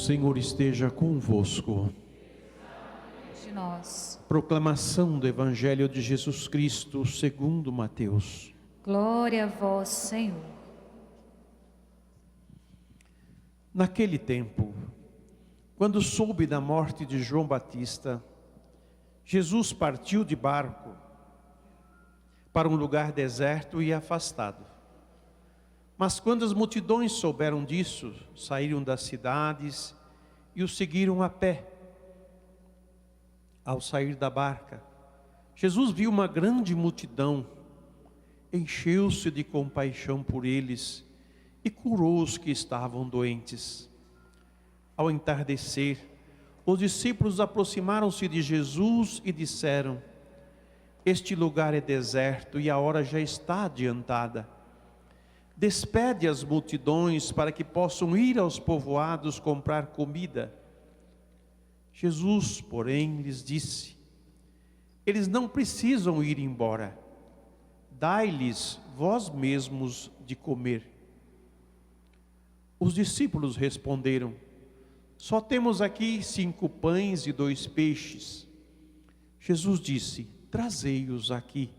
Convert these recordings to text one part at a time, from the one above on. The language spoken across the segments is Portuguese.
Senhor esteja convosco. De nós. Proclamação do Evangelho de Jesus Cristo segundo Mateus. Glória a vós, Senhor. Naquele tempo, quando soube da morte de João Batista, Jesus partiu de barco para um lugar deserto e afastado. Mas quando as multidões souberam disso, saíram das cidades e o seguiram a pé. Ao sair da barca, Jesus viu uma grande multidão, encheu-se de compaixão por eles e curou os que estavam doentes. Ao entardecer, os discípulos aproximaram-se de Jesus e disseram: este lugar é deserto e a hora já está adiantada. Despede as multidões para que possam ir aos povoados comprar comida. Jesus, porém, lhes disse: eles não precisam ir embora. Dai-lhes vós mesmos de comer. Os discípulos responderam: só temos aqui 5 pães e 2 peixes. Jesus disse: trazei-os aqui.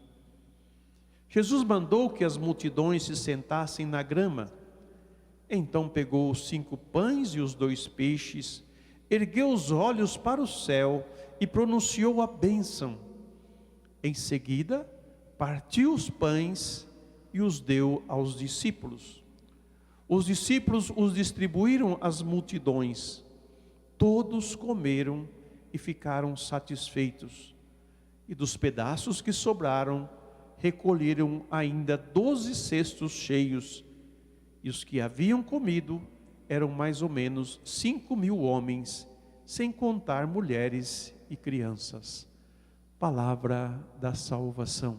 Jesus mandou que as multidões se sentassem na grama. Então pegou os 5 pães e os 2 peixes, ergueu os olhos para o céu e pronunciou a bênção. Em seguida, partiu os pães e os deu aos discípulos. Os discípulos os distribuíram às multidões. Todos comeram e ficaram satisfeitos. E dos pedaços que sobraram, recolheram ainda 12 cestos cheios. E os que haviam comido eram mais ou menos 5.000 homens, sem contar mulheres e crianças. Palavra da salvação.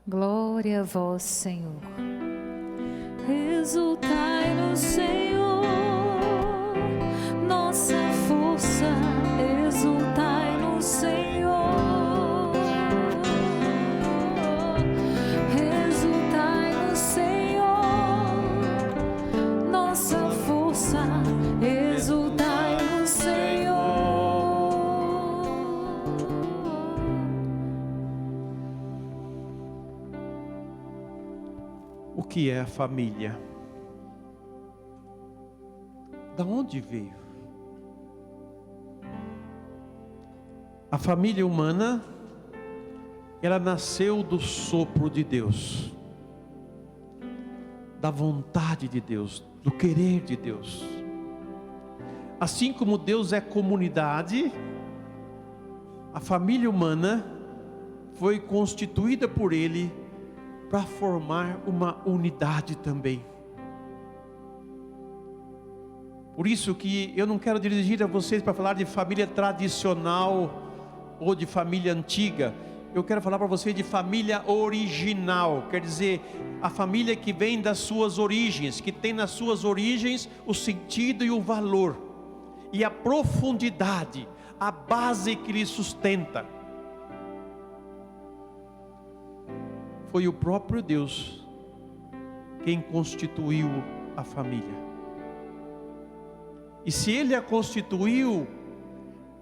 Glória a vós, Senhor. Exultai no Senhor, nossa força, exultai no Senhor. Exultai no Senhor, nossa força, exultai no Senhor. O que é a família? Da onde veio? A família humana, ela nasceu do sopro de Deus, da vontade de Deus, do querer de Deus. Assim como Deus é comunidade, a família humana foi constituída por Ele para formar uma unidade também. Por isso que eu não quero dirigir a vocês para falar de família tradicional ou de família antiga. Eu quero falar para vocês de família original, quer dizer, a família que vem das suas origens, que tem nas suas origens o sentido e o valor, e a profundidade, a base que lhe sustenta. Foi o próprio Deus quem constituiu a família. E se Ele a constituiu,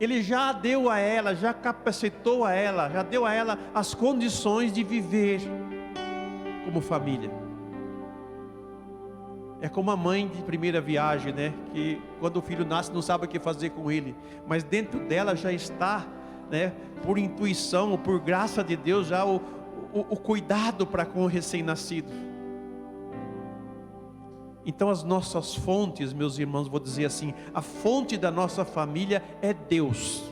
Ele já deu a ela, já capacitou a ela, já deu a ela as condições de viver como família. É como a mãe de primeira viagem, né? Que quando o filho nasce não sabe o que fazer com ele, mas dentro dela já está, né? Por intuição, ou por graça de Deus, já o cuidado para com o recém-nascido. Então as nossas fontes, meus irmãos, vou dizer assim, a fonte da nossa família é Deus.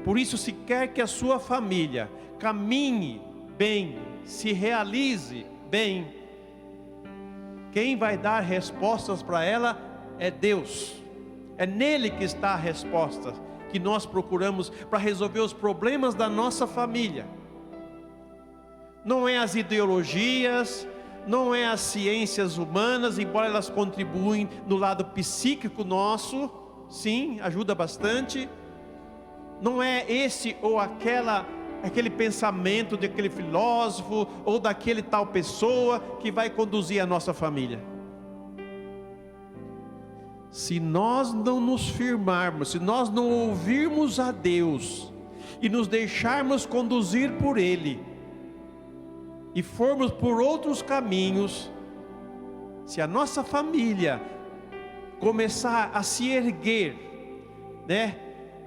Por isso, se quer que a sua família caminhe bem, se realize bem, quem vai dar respostas para ela é Deus. É nele que está a resposta que nós procuramos para resolver os problemas da nossa família. Não é as ideologias, não é as ciências humanas, embora elas contribuem no lado psíquico nosso, sim, ajuda bastante. Não é esse ou aquele pensamento daquele filósofo ou daquele tal pessoa que vai conduzir a nossa família. se nós não nos firmarmos, se nós não ouvirmos a Deus e nos deixarmos conduzir por Ele, e formos por outros caminhos, se a nossa família começar a se erguer, né?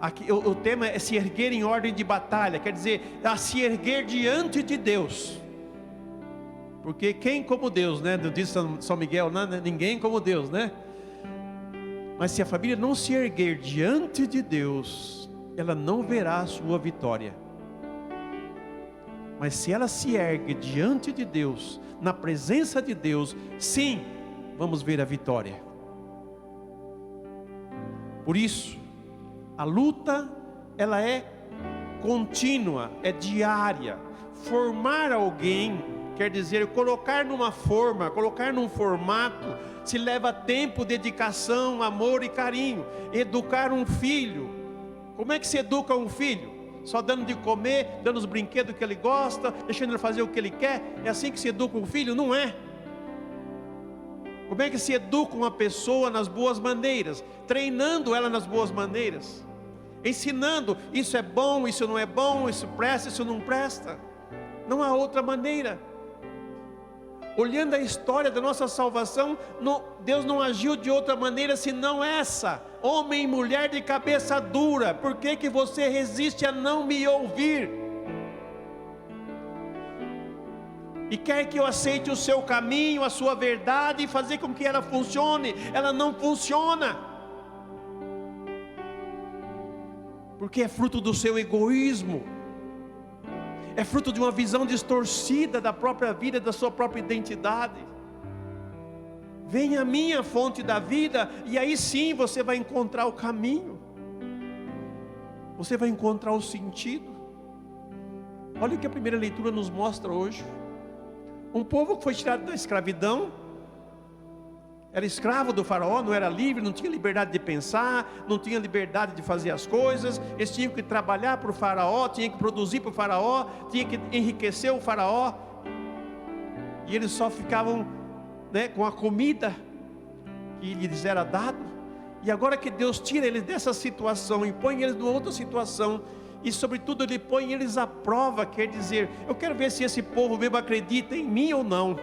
Aqui, o tema é se erguer em ordem de batalha, quer dizer, a se erguer diante de Deus. Porque quem como Deus, né? Não diz São Miguel, não, ninguém como Deus, né? Mas se a família não se erguer diante de Deus, ela não verá a sua vitória. Mas se ela se ergue diante de Deus, na presença de Deus, sim, vamos ver a vitória. Por isso, a luta, ela é contínua, é diária. Formar alguém, quer dizer, colocar numa forma, colocar num formato, se leva tempo, dedicação, amor e carinho. Educar um filho, como é que se educa um filho? Só dando de comer, dando os brinquedos que ele gosta, deixando ele fazer o que ele quer? É assim que se educa um filho? Não é. Como é que se educa uma pessoa nas boas maneiras? Treinando ela nas boas maneiras, ensinando, isso é bom, isso não é bom, isso presta, isso não presta. Não há outra maneira. Olhando a história da nossa salvação, Deus não agiu de outra maneira senão essa. Homem e mulher de cabeça dura, por que que você resiste a não me ouvir? E quer que eu aceite o seu caminho, a sua verdade, e fazer com que ela funcione? Ela não funciona, porque é fruto do seu egoísmo, é fruto de uma visão distorcida da própria vida, da sua própria identidade. Venha a mim, a fonte da vida, e aí sim você vai encontrar o caminho, você vai encontrar o sentido. Olha o que a primeira leitura nos mostra hoje. Um povo que foi tirado da escravidão, era escravo do faraó, não era livre, não tinha liberdade de pensar, não tinha liberdade de fazer as coisas. Eles tinham que trabalhar para o faraó, tinham que produzir para o faraó, tinham que enriquecer o faraó, e eles só ficavam, né, com a comida que lhes era dado. E agora que Deus tira eles dessa situação e põe eles numa outra situação, e sobretudo Ele põe eles à prova, quer dizer, eu quero ver se esse povo mesmo acredita em mim ou não.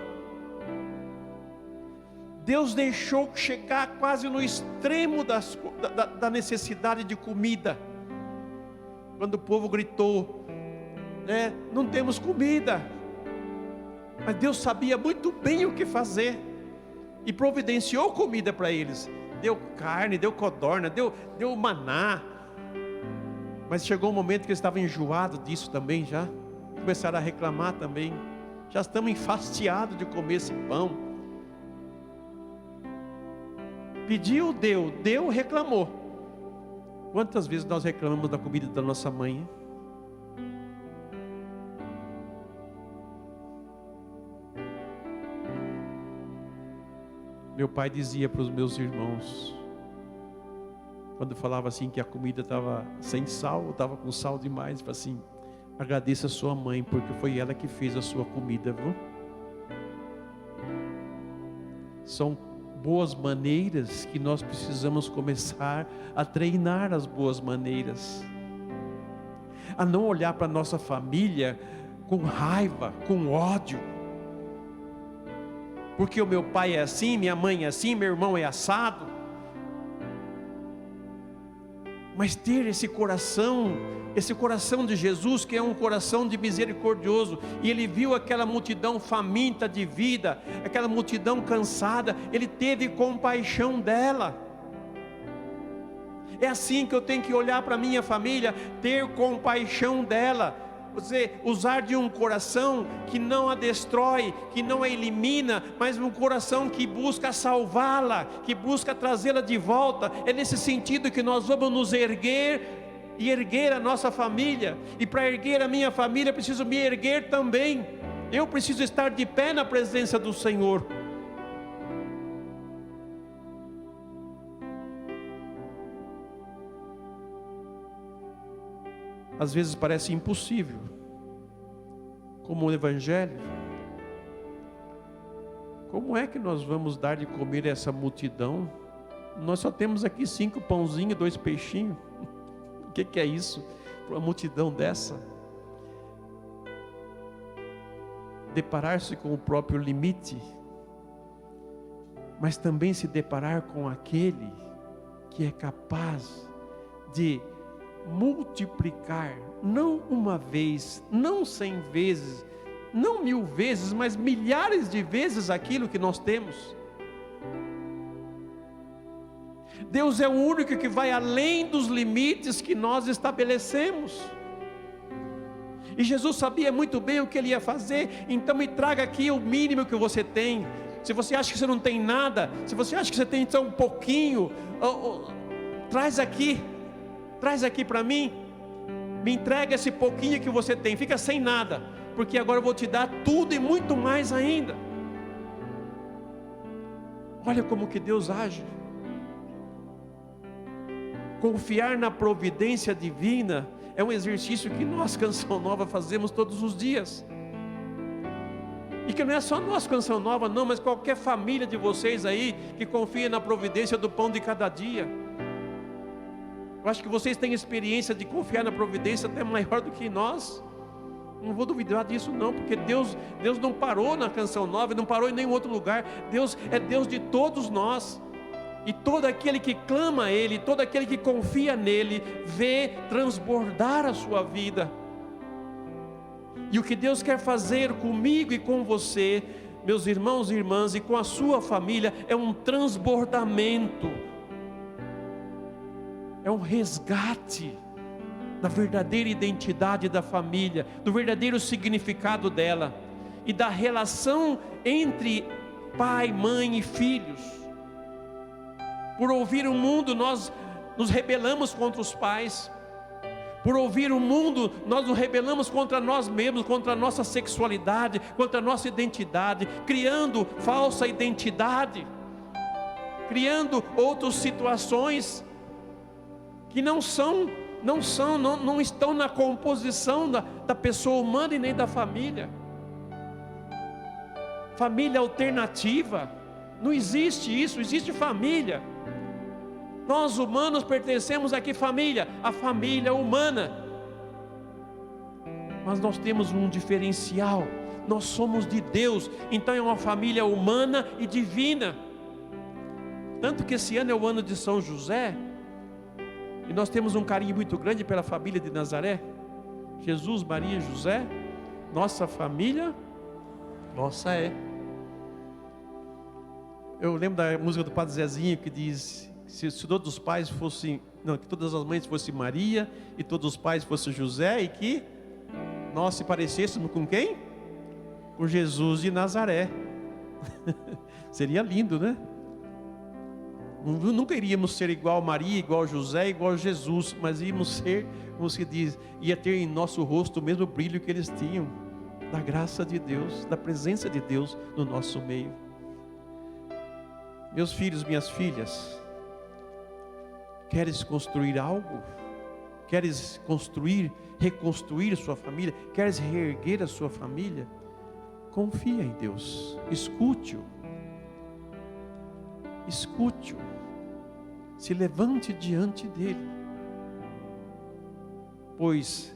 Deus deixou chegar quase no extremo da necessidade de comida, quando o povo gritou, né, não temos comida. Mas Deus sabia muito bem o que fazer, e providenciou comida para eles. Deu carne, deu codorna, deu maná. Mas chegou um momento que eles estavam enjoados disso também já. Começaram a reclamar também. Já estamos enfastiados de comer esse pão. Pediu, deu, reclamou. Quantas vezes nós reclamamos da comida da nossa mãe, hein? Meu pai dizia para os meus irmãos, quando falava assim que a comida estava sem sal, estava com sal demais, falava assim, agradeça a sua mãe, porque foi ela que fez a sua comida, viu? São boas maneiras que nós precisamos começar a treinar as boas maneiras, a não olhar para a nossa família com raiva, com ódio, porque o meu pai é assim, minha mãe é assim, meu irmão é assado. Mas ter esse coração de Jesus, que é um coração de misericordioso, e ele viu aquela multidão faminta de vida, aquela multidão cansada, ele teve compaixão dela. É assim que eu tenho que olhar para a minha família, ter compaixão dela. Você usar de um coração que não a destrói, que não a elimina, mas um coração que busca salvá-la, que busca trazê-la de volta. É nesse sentido que nós vamos nos erguer e erguer a nossa família. E para erguer a minha família, eu preciso me erguer também. Eu preciso estar de pé na presença do Senhor. Às vezes parece impossível, como o Evangelho. Como é que nós vamos dar de comer a essa multidão nós só temos aqui 5 pãozinhos e 2 peixinhos. O que é isso para uma multidão dessa? Deparar-se com o próprio limite, mas também se deparar com aquele que é capaz de multiplicar, não uma vez, não 100 vezes, não 1000 vezes, mas milhares de vezes aquilo que nós temos. Deus é o único que vai além dos limites que nós estabelecemos. E Jesus sabia muito bem o que Ele ia fazer. Então me traga aqui o mínimo que você tem. Se você acha que você não tem nada, se você acha que você tem então um pouquinho, traz aqui para mim. Me entrega esse pouquinho que você tem. Fica sem nada, porque agora eu vou te dar tudo e muito mais ainda. Olha como que Deus age. Confiar na providência divina é um exercício que nós, Canção Nova, fazemos todos os dias. E que não é só nós, Canção Nova, não, mas qualquer família de vocês aí que confia na providência do pão de cada dia. Eu acho que vocês têm experiência de confiar na providência até maior do que nós. Não vou duvidar disso não, porque Deus não parou na Canção Nova, não parou em nenhum outro lugar. Deus é Deus de todos nós. E todo aquele que clama a Ele, todo aquele que confia nele, vê transbordar a sua vida. E o que Deus quer fazer comigo e com você, meus irmãos e irmãs, e com a sua família, é um transbordamento, é um resgate da verdadeira identidade da família, do verdadeiro significado dela, e da relação entre pai, mãe e filhos. Por ouvir o mundo, nós nos rebelamos contra os pais. Por ouvir o mundo, nós nos rebelamos contra nós mesmos, contra a nossa sexualidade, contra a nossa identidade, criando falsa identidade, criando outras situações que não estão na composição da pessoa humana e nem da família. Família alternativa, não existe isso, existe família. Nós humanos pertencemos a que família? A família humana. Mas nós temos um diferencial. Nós somos de Deus. Então é uma família humana e divina. Tanto que esse ano é o ano de São José. E nós temos um carinho muito grande pela família de Nazaré. Jesus, Maria e José. Nossa família, nossa é. Eu lembro da música do Padre Zezinho que diz: se todos os pais fossem, não, que todas as mães fossem Maria, e todos os pais fossem José, e que nós se parecêssemos com quem? Com Jesus de Nazaré. Seria lindo, né? Nunca iríamos ser igual a Maria, igual a José, igual a Jesus, mas íamos ser, como se diz, ia ter em nosso rosto o mesmo brilho que eles tinham, da graça de Deus, da presença de Deus no nosso meio. Meus filhos, minhas filhas, queres construir algo? Queres construir, reconstruir sua família? Queres reerguer a sua família? Confia em Deus, escute-o, se levante diante dele, pois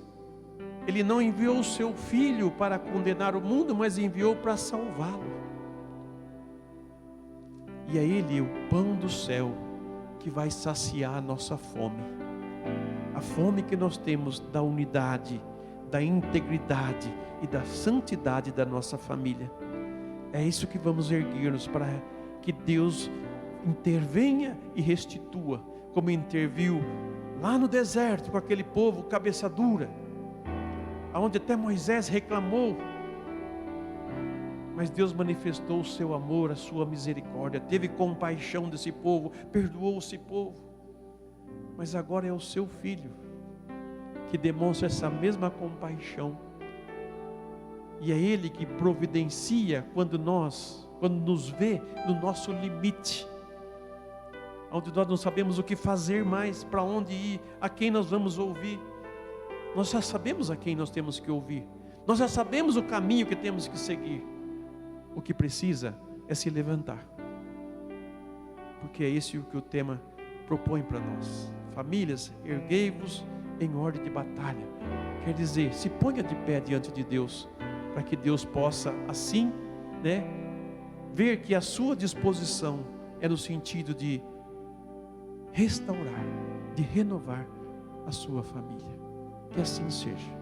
ele não enviou o seu Filho para condenar o mundo, mas enviou para salvá-lo. E é Ele o pão do céu que vai saciar a nossa fome, a fome que nós temos da unidade, da integridade e da santidade da nossa família. É isso que vamos erguer-nos para que Deus intervenha e restitua, como interviu lá no deserto com aquele povo cabeça dura, aonde até Moisés reclamou. Mas Deus manifestou o seu amor, a sua misericórdia, teve compaixão desse povo, perdoou esse povo. Mas agora é o seu Filho que demonstra essa mesma compaixão. E é Ele que providencia quando nos vê no nosso limite, onde nós não sabemos o que fazer mais, para onde ir, a quem nós vamos ouvir. Nós já sabemos a quem nós temos que ouvir, nós já sabemos o caminho que temos que seguir. O que precisa é se levantar. porque é esse o que o tema propõe para nós. Famílias, erguei-vos em ordem de batalha. Quer dizer, se ponha de pé diante de Deus, para que Deus possa assim, ver que a sua disposição é no sentido de restaurar, de renovar a sua família. Que assim seja.